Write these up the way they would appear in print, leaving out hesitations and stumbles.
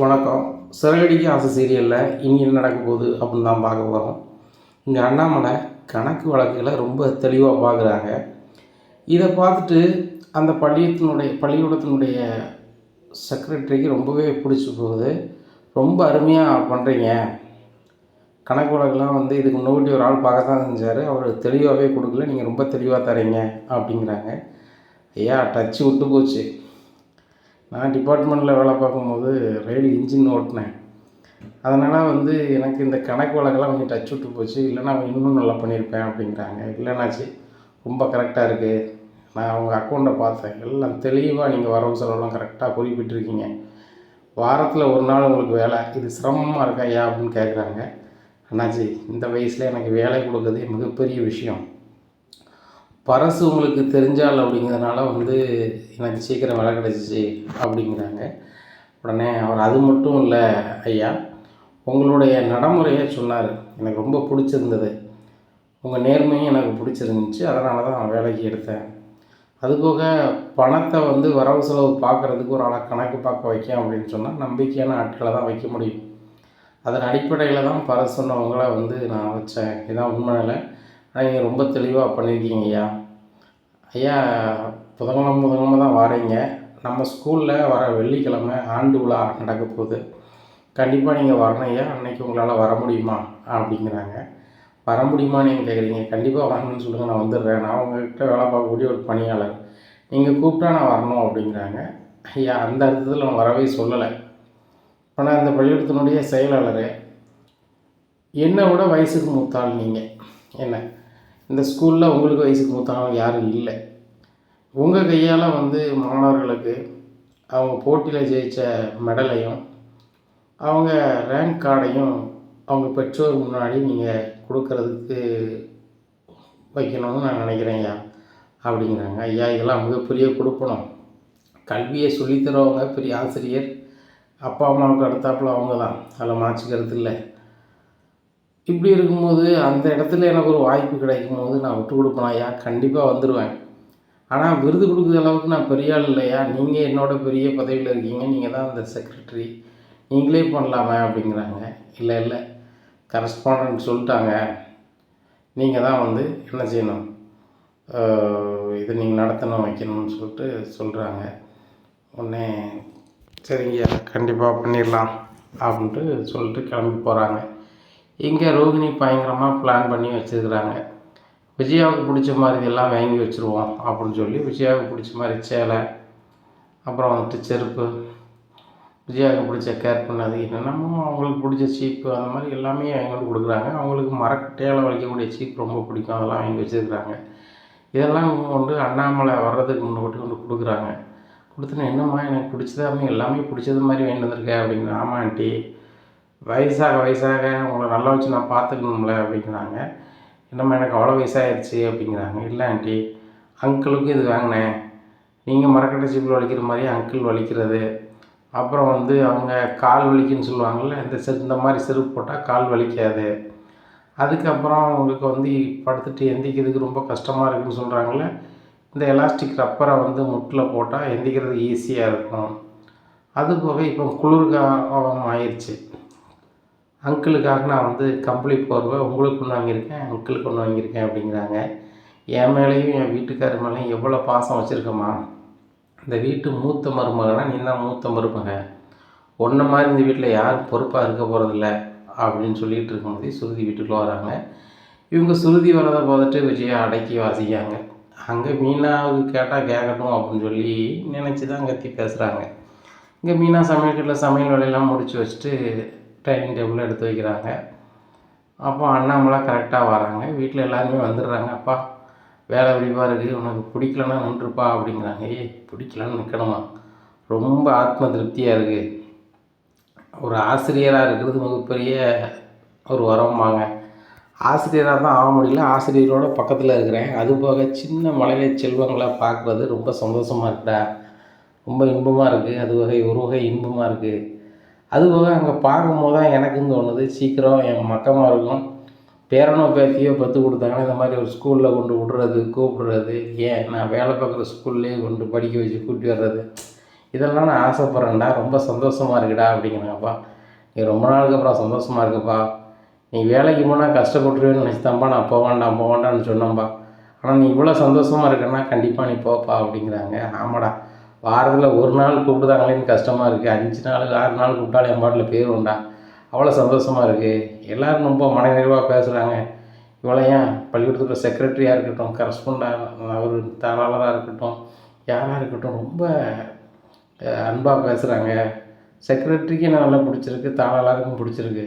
வணக்கம். சிறகடிக்க ஆசை சீரியலில் இனி என்ன நடக்க போகுது அப்படின்னு தான் பார்க்க போகிறோம். இங்கே அண்ணாமலை கணக்கு வழக்குகளை ரொம்ப தெளிவாக பார்க்குறாங்க. இதை பார்த்துட்டு அந்த பள்ளிக்கூடத்தினுடைய செக்ரட்டரிக்கு ரொம்பவே பிடிச்சி போகுது. ரொம்ப அருமையாக பண்ணுறீங்க, கணக்கு வழக்கெல்லாம் இதுக்கு முன்னாடி ஒரு ஆள் பார்க்க தான் செஞ்சார், அவர் தெளிவாகவே கொடுக்கல, நீங்கள் ரொம்ப தெளிவாக தரீங்க அப்படிங்கிறாங்க. ஐயா, டச்சு விட்டு போச்சு. நான் டிபார்ட்மெண்ட்டில் வேலை பார்க்கும்போது ரயில் இன்ஜின் ஓட்டினேன். அதனால் எனக்கு இந்த கணக்கு வழக்கெல்லாம் கொஞ்சம் டச் விட்டு போச்சு. இல்லைன்னா இன்னும் நல்லா பண்ணியிருப்பேன் அப்படிங்கிறாங்க. இல்லைனாச்சு ரொம்ப கரெக்டாக இருக்குது, நான் அவங்க அக்கௌண்ட்டை பார்த்தேன், எல்லாம் தெளிவாக நீங்கள் வரவு செலவெல்லாம் கரெக்டாக குறிப்பிட்டிருக்கீங்க. வாரத்தில் ஒரு நாள் உங்களுக்கு வேலை, இது சிரமமாக இருக்கா ஐயா அப்படின்னு கேட்குறாங்க. அண்ணாச்சி, இந்த வயசில் எனக்கு வேலை கொடுக்குறதே மிகப்பெரிய விஷயம். பரசு உங்களுக்கு தெரிஞ்சால் அப்படிங்கிறதுனால எனக்கு சீக்கிரம் வேலை கிடச்சிச்சு அப்படிங்கிறாங்க. உடனே அவர் அது மட்டும் இல்லை ஐயா, உங்களுடைய நடைமுறையை சொன்னார், எனக்கு ரொம்ப பிடிச்சிருந்தது, உங்கள் நேர்மையும் எனக்கு பிடிச்சிருந்துச்சு, அதனால தான் நான் வேலைக்கு எடுத்தேன். அதுபோக பணத்தை வரவு செலவு பார்க்குறதுக்கு ஒரு ஆளை கணக்கு பார்க்க வைக்கேன் அப்படின்னு சொன்னால் நம்பிக்கையான ஆட்களை தான் வைக்க முடியும். அதன் அடிப்படையில் தான் பரசுன்னவங்களை நான் வச்சேன். இதுதான் உண்மை நிலை. நீங்கள் ரொம்ப தெளிவாக பண்ணியிருக்கீங்க ஐயா. ஐயா, புதன்கிழமை தான் வாரீங்க. நம்ம ஸ்கூலில் வர வெள்ளிக்கிழமை ஆண்டு விழா நடக்க போகுது. கண்டிப்பாக நீங்கள் வரணும் ஐயா. அன்றைக்கி உங்களால் வர முடியுமா அப்படிங்கிறாங்க. வர முடியுமான்னு நீங்கள் கேட்குறீங்க. கண்டிப்பாக வரணும்னு சொல்லுங்கள், நான் வந்துடுறேன். நான் உங்கள்கிட்ட வேலை பார்க்கக்கூடிய ஒரு பணியாளர், நீங்கள் கூப்பிட்டா நான் வரணும் அப்படிங்கிறாங்க. ஐயா, அந்த அர்த்தத்தில் நான் வரவே சொல்லலை. ஆனால் அந்த பள்ளிக்கூடத்தினுடைய செயலாளர், என்னை விட வயசுக்கு மூத்தாள் நீங்கள். என்ன, இந்த ஸ்கூலில் உங்களுக்கு வயசுக்கு மூத்தாலும் யாரும் இல்லை. உங்கள் கையால் மாணவர்களுக்கு அவங்க போட்டியில் ஜெயித்த மெடலையும் அவங்க ரேங்க் கார்டையும் அவங்க பெற்றோர் முன்னாடி நீங்கள் கொடுக்கறதுக்கு வைக்கணும்னு நான் நினைக்கிறேன் ஐயா அப்படிங்கிறாங்க. ஐயா, இதெல்லாம் மிகப்பெரிய கொடுப்பணும். கல்வியை சொல்லித்தரவங்க பெரிய ஆசிரியர், அப்பா அம்மாவுக்கு அடுத்தாப்புல அவங்க தான், அதில் மாற்றிக்கிறது இல்லை. இப்படி இருக்கும்போது அந்த இடத்துல எனக்கு ஒரு வாய்ப்பு கிடைக்கும் போது நான் விட்டு கொடுப்பேன் ஐயா, கண்டிப்பாக வந்துடுவேன். ஆனால் விருது கொடுக்குற அளவுக்கு நான் பெரிய ஆள் இல்லையா, நீங்கள் என்னோட பெரிய பதவியில் இருக்கீங்க, நீங்கள் தான் அந்த செக்ரட்டரி, நீங்களே பண்ணலாமே அப்படிங்கிறாங்க. இல்லை, கரஸ்பாண்டன்ட் சொல்லிட்டாங்க, நீங்கள் தான் என்ன செய்யணும், இதை நீங்கள் நடத்தணும், வைக்கணும்னு சொல்லிட்டு சொல்கிறாங்க. உடனே சரிங்கய்யா, கண்டிப்பாக பண்ணிடலாம் அப்படின்ட்டு சொல்லிட்டு கிளம்பி போகிறாங்க. இங்கே ரோகிணி பயங்கரமாக பிளான் பண்ணி வச்சுருக்குறாங்க. விஜயாவுக்கு பிடிச்ச மாதிரி இதெல்லாம் வாங்கி வச்சுருவோம் அப்படின்னு சொல்லி விஜயாவுக்கு பிடிச்ச மாதிரி சேலை, அப்புறம் செருப்பு, விஜயாவுக்கு பிடிச்ச கேர் பண்ணது என்னென்னமோ அவங்களுக்கு பிடிச்ச சீப்பு, அந்த மாதிரி எல்லாமே வாங்கி வந்து கொடுக்குறாங்க. அவங்களுக்கு மரக்கட்டையால் வலிக்கக்கூடிய சீப் ரொம்ப பிடிக்கும், அதெல்லாம் வாங்கி வச்சுருக்குறாங்க. இதெல்லாம் அண்ணாமலை வர்றதுக்கு முன்னாடி கொண்டு கொடுக்குறாங்க. கொடுத்துன்னு, என்னம்மா எனக்கு பிடிச்சதாமே எல்லாமே பிடிச்சது மாதிரி வாங்கிட்டு வந்திருக்கேன் அப்படிங்கிற. ஆமாம் ஆண்டி, வயசாக உங்களை நல்லா வச்சு நான் பார்த்துக்கணும்ல அப்படிங்கிறாங்க. என்னம்மா எனக்கு அவ்வளோ வயசாகிடுச்சு அப்படிங்கிறாங்க. இல்லை ஆண்டி, அங்கிளுக்கும் இது வாங்கினேன், நீங்கள் மரக்கட்டை சீப்பில் வலிக்கிற மாதிரி அங்கிள் வலிக்கிறது, அப்புறம் அவங்க கால் வலிக்குன்னு சொல்லுவாங்கள்ல, இந்த மாதிரி செருப்பு போட்டால் கால் வலிக்காது, அதுக்கப்புறம் உங்களுக்கு படுத்துட்டு எந்திக்கிறதுக்கு ரொம்ப கஷ்டமாக இருக்குதுன்னு சொல்கிறாங்களே, இந்த எலாஸ்டிக் ரப்பரை முட்டில் போட்டால் எந்திக்கிறதுக்கு ஈஸியாக இருக்கும். அதுபோக இப்போ குளிர்காலம் ஆயிடுச்சு, அங்கிளுக்காக நான் கம்பளி போர்வை உங்களுக்கு ஒன்று வாங்கியிருக்கேன், அங்கிளுக்கு ஒன்று வாங்கியிருக்கேன் அப்படிங்கிறாங்க. என் மேலேயும் என் வீட்டுக்காரர் மேலேயும் எவ்வளோ பாசம் வச்சுருக்கம்மா, இந்த வீட்டு மூத்த மருமகனா நீ தான் மூத்த மருமகன், ஒன்றை மாதிரி இந்த வீட்டில் யாரும் பொறுப்பாக இருக்க போகிறதில்ல அப்படின்னு சொல்லிகிட்டு இருக்கும்போது சுருதி வீட்டுக்குள்ளே வராங்க. இவங்க சுருதி வரதை பார்த்துட்டு விஜயா அடக்கி வாசிக்காங்க. அங்கே மீனாவுக்கு கேட்டால் கேட்கட்டும் அப்படின்னு சொல்லி நினச்சி தான் கத்தி பேசுகிறாங்க. இங்கே மீனா சமையல் வேலையெல்லாம் முடித்து வச்சுட்டு டைனிங் டேபிளில் எடுத்து வைக்கிறாங்க. அப்போ அண்ணாமலை கரெக்டாக வராங்க. வீட்டில் எல்லாருமே வந்துடுறாங்க. அப்பா, வேலை விடிவாக இருக்குது, உனக்கு பிடிக்கலன்னா நின்றுப்பா அப்படிங்கிறாங்க. பிடிக்கலன்னு நிற்கணுமா, ரொம்ப ஆத்ம திருப்தியாக இருக்குது, ஒரு ஆசிரியராக இருக்கிறது மிகப்பெரிய ஒரு வரம்பாங்க. ஆசிரியராக தான் ஆக முடியல, ஆசிரியரோட பக்கத்தில் இருக்கிறேன், அதுபோக சின்ன மலையில செல்வங்களை பார்க்குறது ரொம்ப சந்தோஷமாக இருக்குடா, ரொம்ப இன்பமாக இருக்குது, அது ஒரு வகை இன்பமாக இருக்குது. அதுபோக அங்கே பார்க்கும்போது தான் எனக்குன்னு தோணுது, சீக்கிரம் என் மக்கமாருக்கும் பேரனோ பேத்தியோ பெற்று கொடுத்தாங்கன்னா இந்த மாதிரி ஒரு ஸ்கூலில் கொண்டு விடுறது, கூப்பிடுறது, ஏன் நான் வேலை பார்க்குற ஸ்கூல்லேயே கொண்டு படிக்க வச்சு கூட்டி வர்றது, இதெல்லாம் நான் ஆசைப்பட்றேன்டா, ரொம்ப சந்தோஷமாக இருக்குடா அப்படிங்கிறாங்கப்பா. நீ ரொம்ப நாளுக்கு அப்புறம் சந்தோஷமாக இருக்குப்பா. நீ வேலைக்கு போனால் கஷ்டப்பட்டுருவேன்னு நினச்சிதான்ப்பா நான் போவேண்டான்னு சொன்னேன்ப்பா. ஆனால் நீ இவ்வளோ சந்தோஷமாக இருக்கன்னா கண்டிப்பாக நீ போப்பா அப்படிங்கிறாங்க. ஆமாடா, வாரத்தில் ஒரு நாள் கூப்பிடுதாங்களேன்னு கஷ்டமாக இருக்குது, 5 நாள் 6 நாள் கூப்பிட்டாலும் என் பாட்டில் போயிடுவேன்டா, அவ்வளோ சந்தோஷமாக இருக்குது. எல்லோரும் ரொம்ப மனநிறைவாக பேசுகிறாங்க. இவ்வளோ ஏன் பள்ளிக்கூடத்தில் செக்ரட்டரியாக இருக்கட்டும், கரஸ்பாண்டாக அவர் தாளாளராக இருக்கட்டும், யாராக இருக்கட்டும், ரொம்ப அன்பாக பேசுகிறாங்க. செக்ரட்டரிக்கு என்ன நல்லா பிடிச்சிருக்கு, தாளாளருக்கும் பிடிச்சிருக்கு.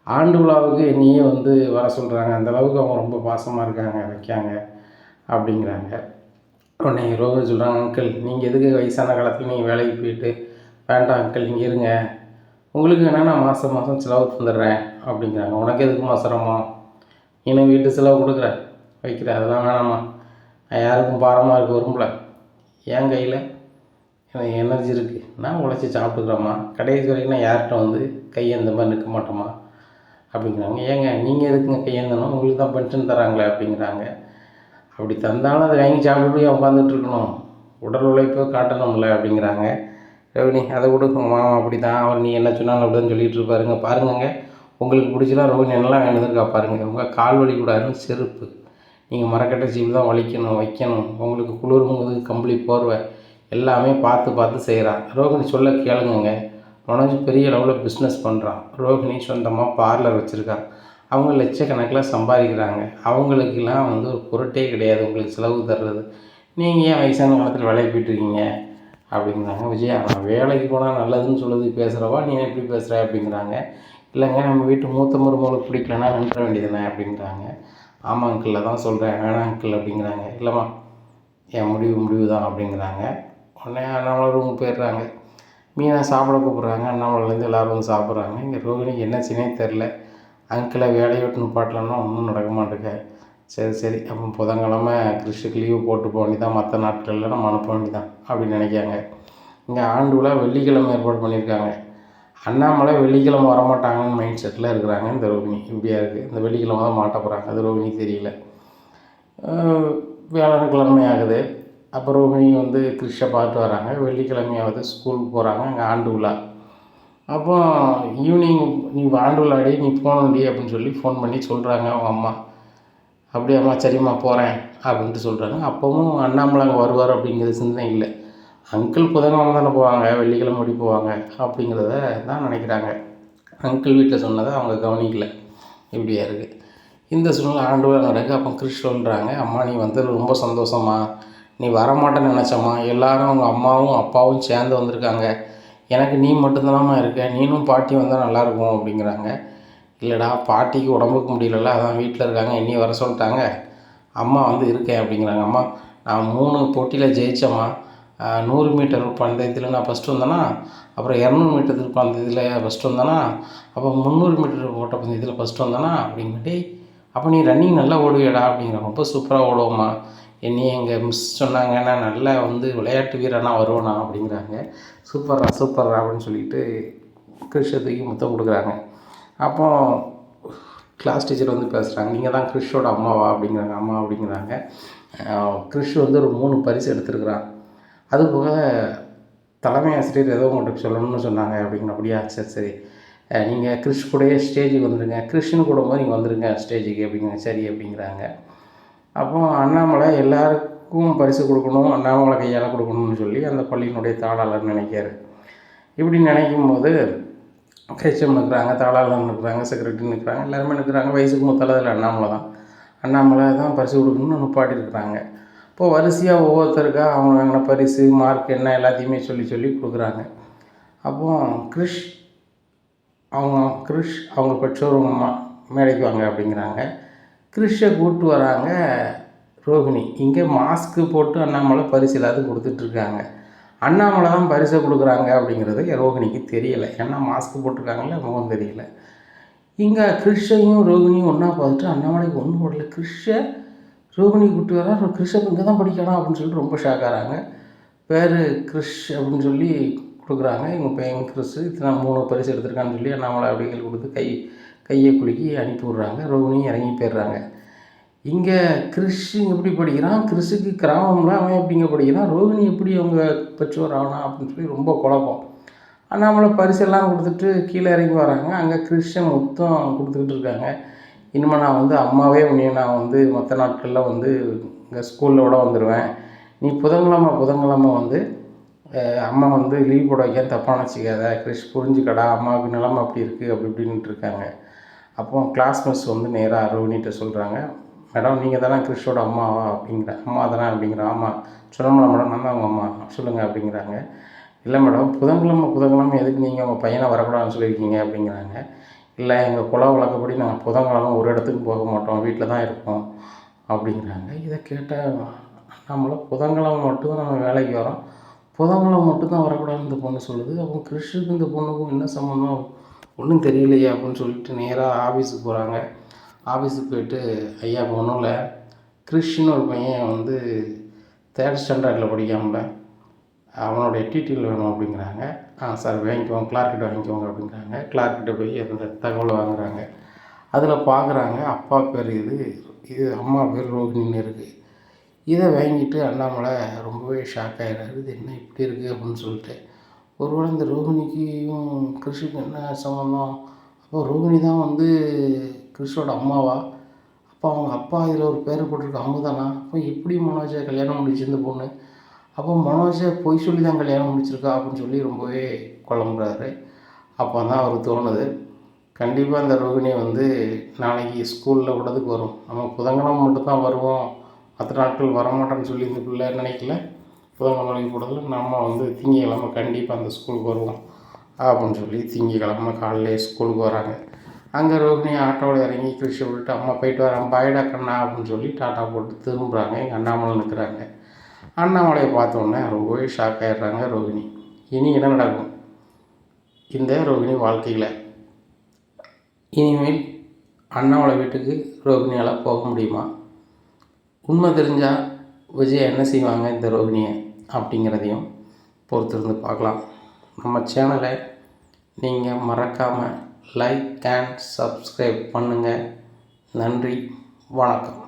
ஆண்டு விழாவுக்கு என்னையே வந்து வர சொல்கிறாங்க. அந்தளவுக்கு அவங்க ரொம்ப பாசமாக இருக்காங்க, வைக்காங்க அப்படிங்கிறாங்க. உடனே ரோஹிணி சொல்கிறாங்க, அங்கிள் நீங்கள் எதுக்கு வயசான காலத்தில் நீங்கள் வேலைக்கு போயிட்டு, வேண்டாம் அங்கிள் நீங்கள் இருங்க, உங்களுக்கு வேணால் நான் மாதம் மாதம் செலவு தந்துடுறேன் அப்படிங்கிறாங்க. உனக்கு எதுக்குமா சிரமம், இன்னும் வீட்டு செலவு கொடுக்குற வைக்கிற, அதெல்லாம் வேணாம்மா, நான் யாருக்கும் பாரமாக இருக்க விரும்பல, என் கையில் எனக்கு எனர்ஜி இருக்குது, நான் உழைச்சி சாப்பிட்டுக்கிறேம்மா, கடைசி வரைக்கும் நான் யார்கிட்ட வந்து கையேந்த மாதிரி நிற்க மாட்டோம்மா அப்படிங்கிறாங்க. ஏங்க நீங்கள் எதுக்குங்க கையேந்தணும், உங்களுக்கு தான் பென்ஷன் தராங்களே அப்படிங்கிறாங்க. அப்படி தந்தாலும் அதை வாங்கி சாப்பிட்டுட்டு உட்காந்துட்டு இருக்கணும், உடல் உழைப்பை காட்டணும்ல அப்படிங்கிறாங்க. ரோகிணி அதை கொடுக்கும் மாமா அப்படி தான், அவர் நீ என்ன சொன்னாலும் அப்படி தான் சொல்லிகிட்டு இருப்பாருங்க. பாருங்கங்க, உங்களுக்கு பிடிச்சலாம் ரோகிணி என்னெல்லாம் வேணுதுக்கா பாருங்கள். உங்கள் கால் வலி கூடாதுன்னு செருப்பு, நீங்கள் மரக்கட்டை சீப்பு தான் வலிக்கணும் வைக்கணும், உங்களுக்கு குளிரும்போது கம்பளி போர்வை எல்லாமே பார்த்து பார்த்து செய்கிறான். ரோகிணி சொல்ல கேளுங்க. மனோஜ் பெரிய அளவில் பிஸ்னஸ் பண்ணுறான். ரோகிணி சொந்தமாக பார்லர் வச்சுருக்கான். அவங்க லட்சக்கணக்கில் சம்பாதிக்கிறாங்க. அவங்களுக்கெல்லாம் வந்து ஒரு பொருட்டே கிடையாது உங்களுக்கு செலவு தர்றது. நீங்கள் ஏன் வயசான காலத்தில் வேலைக்கு போயிட்டுருக்கீங்க அப்படிங்கிறாங்க. விஜயா, நான் வேலைக்கு போனால் நல்லதுன்னு சொல்லுது பேசுகிறவா, நீ எப்படி பேசுகிற அப்படிங்கிறாங்க. இல்லைங்க, நம்ம வீட்டு மூத்த மருமகளுக்கு பிடிக்கலன்னா நின்ற வேண்டியதுனே அப்படிங்கிறாங்க. ஆமாம் அங்கிள் தான் சொல்கிறேன், வேணாம் அங்கிள் அப்படிங்கிறாங்க. இல்லைம்மா, என் முடிவு தான் அப்படிங்கிறாங்க. உடனே அண்ணாமலை ரூமுக்கு போயிடுறாங்க. மீனை சாப்பிட கூப்பிட்றாங்க. அண்ணாமலைலேருந்து எல்லோரும் வந்து சாப்பிட்றாங்க. இங்கே ரோகிணிக்கு என்ன சின்னே தெரில. அங்கிளை வேலையை விட்டு நிப்பாட்டலன்னா ஒன்றும் நடக்க மாட்டேங்க. சரி அப்போ புதன்கிழமை கிறிஸ்டுக்கு லீவு போட்டு போக வேண்டியதான், மற்ற நாட்களில் நம்ம அனுப்ப வேண்டியதான் அப்படின்னு நினைக்காங்க. இங்கே ஆண்டு விழா வெள்ளிக்கிழமை ஏற்பாடு பண்ணியிருக்காங்க. அண்ணாமலை வெள்ளிக்கிழமை வரமாட்டாங்கன்னு மைண்ட் செட்டில் இருக்கிறாங்க. இந்த ரோகிணி இப்படியா இருக்குது, இந்த வெள்ளிக்கிழமை தான் மாட்ட போகிறாங்க. அது ரோகிணிக்கு தெரியல. வியாழக்கிழமை ஆகுது. அப்புறம் ரோகிணி வந்து கிறிஷை பார்த்து வராங்க. வெள்ளிக்கிழமையாவது ஸ்கூலுக்கு போகிறாங்க. அங்கே ஆண்டு விழா. அப்போ ஈவினிங் நீ ஆண்டு விழாடி நீ போகணுண்டி அப்படின்னு சொல்லி ஃபோன் பண்ணி சொல்கிறாங்க அவங்க அம்மா. அப்படியாம்மா, சரிம்மா போகிறேன் அப்படின்ட்டு சொல்கிறாங்க. அப்போவும் அண்ணாமலை அங்கே வருவார் அப்படிங்கிற சிந்தனை இல்லை. அங்கிள் புதன்கிழமை தானே போவாங்க, வெள்ளிக்கிழமை ஓடி போவாங்க அப்படிங்கிறத தான் நினைக்கிறாங்க. அங்கிள் வீட்டில் சொன்னதை அவங்க கவனிக்கல. இப்படியா இருக்குது இந்த சூழ்நிலை. ஆண்டு விழா நடக்குது. அப்போ கிறிஷ் சொல்கிறாங்க, அம்மா நீ வந்து ரொம்ப சந்தோஷமா, நீ வரமாட்டேன்னு நினச்சம்மா, எல்லோரும் அவங்க அம்மாவும் அப்பாவும் சேர்ந்து வந்திருக்காங்க, எனக்கு நீ மட்டும்தானம்மா இருக்க, நீனும் பாட்டி வந்தால் நல்லாயிருக்கும் அப்படிங்கிறாங்க. இல்லைடா, பாட்டிக்கு உடம்புக்கு முடியலல்ல, அதான் வீட்டில் இருக்காங்க, என்னையும் வர சொல்லிட்டாங்க, அம்மா வந்து இருக்கேன் அப்படிங்கிறாங்க. அம்மா, நான் 3 போட்டியில் ஜெயித்தம்மா. 100 மீட்டர் பந்தயத்தில் நான் ஃபஸ்ட்டு வந்தேன்னா, அப்புறம் 200 மீட்டர் பந்தயத்தில் ஃபஸ்ட்டு வந்தேன்னா, அப்போ 300 மீட்டர் ஓட்ட பந்தயத்தில் ஃபஸ்ட்டு வந்தேன்னா அப்படிங்கிட்டே. அப்போ நீ ரன்னிங் நல்லா ஓடுவியடா அப்படிங்கிறாங்க. ரொம்ப சூப்பராக ஓடுவோம்மா, என்னையும் எங்கள் மிஸ் சொன்னாங்க, நான் நல்லா வந்து விளையாட்டு வீரனாக வருவேனா அப்படிங்கிறாங்க. சூப்பர்ரா அப்படின்னு சொல்லிட்டு கிறிஷத்துக்கு முத்தம் கொடுக்குறாங்க. அப்போ கிளாஸ் டீச்சர் வந்து பேசுகிறாங்க, நீங்கள் தான் கிறிஷோட அம்மாவா அப்படிங்கிறாங்க. அம்மா அப்படிங்கிறாங்க. கிறிஷ் வந்து ஒரு 3 பரிசு எடுத்துருக்குறான். அதுபோக தலைமை ஆசிரியர் ஏதோ உங்கள்கிட்ட சொல்லணும்னு சொன்னாங்க அப்படிங்கிற. அப்படியா, சரி நீங்கள் கிறிஷ் கூடயே ஸ்டேஜுக்கு வந்துடுங்க, கிறிஷ்னு கூட போது நீங்கள் வந்துடுங்க ஸ்டேஜுக்கு அப்படிங்கிற. சரி அப்படிங்கிறாங்க. அப்போ அண்ணாமலை எல்லாருக்கும் பரிசு கொடுக்கணும், அண்ணாமலை கையால் கொடுக்கணும்னு சொல்லி அந்த பள்ளியினுடைய தாளாளர் நினைக்காரு. இப்படி நினைக்கும் போது ஹெச்எம் நிற்கிறாங்க, தாளாளர் நிற்கிறாங்க, செக்ரட்டரி நிற்கிறாங்க, எல்லாருமே நிற்கிறாங்க. வயசுக்கு மூத்தளவில் அண்ணாமலை தான் பரிசு கொடுக்கணும்னு நிப்பாட்டிருக்கிறாங்க. இப்போது வரிசையாக ஒவ்வொருத்தருக்கா அவங்க வாங்கின பரிசு மார்க் என்ன எல்லாத்தையுமே சொல்லி கொடுக்குறாங்க. அப்போது கிறிஷ் அவங்க பெற்றோர் அம்மா மேடைக்கு வாங்க அப்படிங்கிறாங்க. கிறிஷை கூப்பிட்டு வராங்க ரோகிணி. இங்கே மாஸ்க்கு போட்டு அண்ணாமலை பரிசு எல்லாத்தையும் கொடுத்துட்ருக்காங்க. அண்ணாமலை தான் பரிசை கொடுக்குறாங்க அப்படிங்கிறது ரோகிணிக்கு தெரியலை. ஏன்னா மாஸ்க் போட்டிருக்காங்களே, முகம் தெரியல. இங்கே கிறிஷையும் ரோகிணியும் ஒன்றா பார்த்துட்டு அண்ணாமலைக்கு ஒன்றும் போடல. கிறிஷை ரோகிணி கூப்பிட்டு வரா, கிறிஷை இங்கே தான் படிக்கணும் அப்படின்னு சொல்லிட்டு ரொம்ப ஷாக் ஆகிறாங்க. பேர் கிறிஷ் அப்படின்னு சொல்லி கொடுக்குறாங்க. இவங்க பையன் கிறிஷ் இத்தனை 3 பரிசு எடுத்திருக்கான்னு சொல்லி அண்ணாமலை அப்படிங்கிற கொடுத்து கையை குலுக்கி அனுப்பி விட்றாங்க. ரோகிணியும் இறங்கி போயிடுறாங்க. இங்கே கிறிஷ் எப்படி படிக்கிறான், கிறிஷுக்கு கிராமம்ல அவன் எப்படிங்க படிக்கிறான், ரோகிணி எப்படி அவங்க பெற்றோர் ஆகலாம் அப்படின்னு சொல்லி ரொம்ப குழப்பம். அண்ணாமலை பரிசெல்லாம் கொடுத்துட்டு கீழே இறங்கி வராங்க. அங்கே கிறிஷை மொத்தம் கொடுத்துக்கிட்டு இருக்காங்க. இனிமேல் நான் வந்து அம்மாவே உன்னைய நான் வந்து மற்ற நாட்களில் வந்து இங்கே ஸ்கூலில் விட வந்துடுவேன். நீ புதன்கிழமை வந்து அம்மா வந்து லீவ் போட வைக்க தப்பாக நினச்சிக்காத, கிறிஷ் புரிஞ்சுக்கடா, அம்மாவுக்கு நிலமை அப்படி இருக்குது அப்படி இப்படின்ட்டு இருக்காங்க. அப்போ கிளாஸ் மிஸ் வந்து நேராக ரோகிணிகிட்ட சொல்கிறாங்க, மேடம் நீங்கள் தானே கிறிஷோட அம்மாவா அப்படிங்கிற, அம்மா தானே அப்படிங்கிற, ஆமாம் சொன்னோம்ல மேடம் நான் தான் அவங்க அம்மா சொல்லுங்கள் அப்படிங்கிறாங்க. இல்லை மேடம் புதன்கிழமை எதுக்கு நீங்கள் உங்கள் பையனை வரக்கூடாதுன்னு சொல்லியிருக்கீங்க அப்படிங்கிறாங்க. இல்லை எங்கள் குல வழக்கப்படி நாங்கள் புதன்கிழமை ஒரு இடத்துக்கு போக மாட்டோம், வீட்டில் தான் இருப்போம் அப்படிங்கிறாங்க. இதை கேட்டால் நம்மள புதன்கிழமை மட்டும் நம்ம வேலைக்கு வரோம், புதன்கிழமை மட்டும்தான் வரக்கூடாதுன்னு இந்த பொண்ணு சொல்லுது. அப்போ கிறிஷுக்கும் இந்த பொண்ணுக்கும் என்ன சம்மந்தம் ஒன்றும் தெரியலையே அப்படின்னு சொல்லிட்டு நேராக ஆஃபீஸுக்கு போகிறாங்க. ஆஃபீஸுக்கு போய்ட்டு, ஐயா இப்போ ஒன்றும் இல்லை, கிறிஷ்னு ஒரு பையன் வந்து 3rd ஸ்டாண்டர்டில் படிக்காமல அவனுடைய டீட்டெயில் வேணும் அப்படிங்கிறாங்க. சார் வாங்கிக்கோங்க, கிளார்க்கிட்ட வாங்கிக்கோங்க அப்படிங்கிறாங்க. கிளார்க்கிட்ட போய் அந்த தகவலை வாங்குகிறாங்க. அதில் பார்க்குறாங்க அப்பா பேர் இது அம்மா பேர் ரோகிணின்னு இருக்குது. இதை வாங்கிட்டு அண்ணாமலை ரொம்பவே ஷாக் ஆகிடுறாரு. இது என்ன இப்படி இருக்குது அப்படின்னு சொல்லிட்டு. ஒருவேளை இந்த ரோகிணிக்கும் கிறிஷுக்கும் என்ன சம்மந்தம், அப்போ ரோகிணி தான் வந்து கிறிஷோட அம்மாவா, அப்போ அவங்க அப்பா இதில் ஒரு பேர் போட்டிருக்கு அவங்க தானா, அப்போ எப்படி மனோஜை கல்யாணம் முடிச்சு இந்த பொண்ணு, அப்போ மனோஜை பொய் சொல்லி தான் கல்யாணம் முடிச்சிருக்கா அப்படின்னு சொல்லி ரொம்பவே குழம்புறாரு. அப்போ தான் அவருக்கு தோணுது, கண்டிப்பாக அந்த ரோகிணி வந்து நாளைக்கு ஸ்கூலில் விடதுக்கு வரும், நம்ம புதன்கிழமை மட்டும்தான் வருவோம், மற்ற நாட்கள் வரமாட்டேன்னு சொல்லி இந்த பிள்ளை நினைக்கல. புதன்கிழமை போடுறதுல நம்ம வந்து திங்கக்கிழமை கண்டிப்பாக அந்த ஸ்கூலுக்கு வருவோம் அப்படின்னு சொல்லி திங்கக்கிழமை காலையிலே ஸ்கூலுக்கு வராங்க. அங்கே ரோகிணி ஆட்டோவில் இறங்கி கிறிஷை விட்டுட்டு அம்மா போயிட்டு வரேன் பாய்டா கண்ணா அப்படின்னு சொல்லி டாட்டா போட்டு திரும்புகிறாங்க. எங்கள் அண்ணாமலை நிற்கிறாங்க. அண்ணாமலையை பார்த்தோன்னே ரொம்பவே ஷாக் ஆகிடுறாங்க ரோகிணி. இனி என்ன நடக்கும் இந்த ரோகிணி வாழ்க்கையில், இனிமேல் அண்ணாமலை வீட்டுக்கு ரோகிணியால் போக முடியுமா, உண்மை தெரிஞ்சால் விஜய் என்ன செய்வாங்க இந்த ரோகிணியை அப்படிங்கிறதையும் பொறுத்திருந்து பார்க்கலாம். நம்ம சேனலை நீங்கள் மறக்காமல் லைக் அண்ட் சப்ஸ்கிரைப் பண்ணுங்கள். நன்றி, வணக்கம்.